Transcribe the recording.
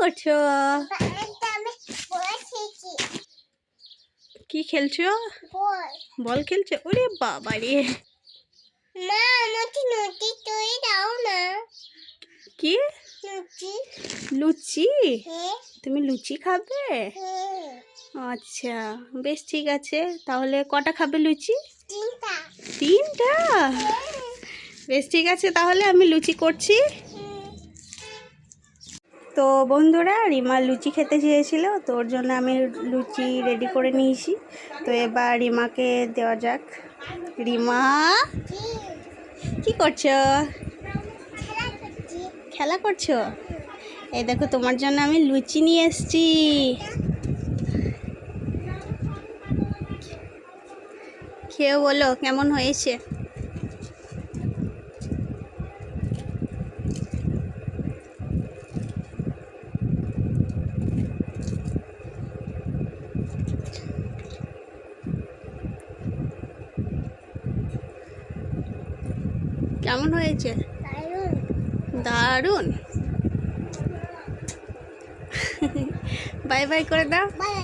করছো? কি খেলছো? বল খেলছো? ওরে বাবা রে, মা আমাকে লুচি তুই দাও না। কি লুচি? লুচি? হ্যাঁ তুমি লুচি খাবে? হ্যাঁ। আচ্ছা, বেশ ঠিক আছে। তাহলে কটা খাবে লুচি? 3টা। 3টা? বেশ ঠিক আছে, তাহলে আমি লুচি করছি। তো বন্ধুরা, রিমা লুচি খেতে চেয়েছিল, তো ওর জন্য আমি লুচি রেডি করে নিয়েছি। তো এবার রিমাকে দেওয়া যাক। রিমা, কি করছো? খেলা করছো? এই দেখো, তোমার জন্য আমি লুচি নিয়ে এসেছি। খেয়ে বলো কেমন হয়েছে। কেমন হয়েছে? দারুণ। বাই বাই করে দাও। বাই।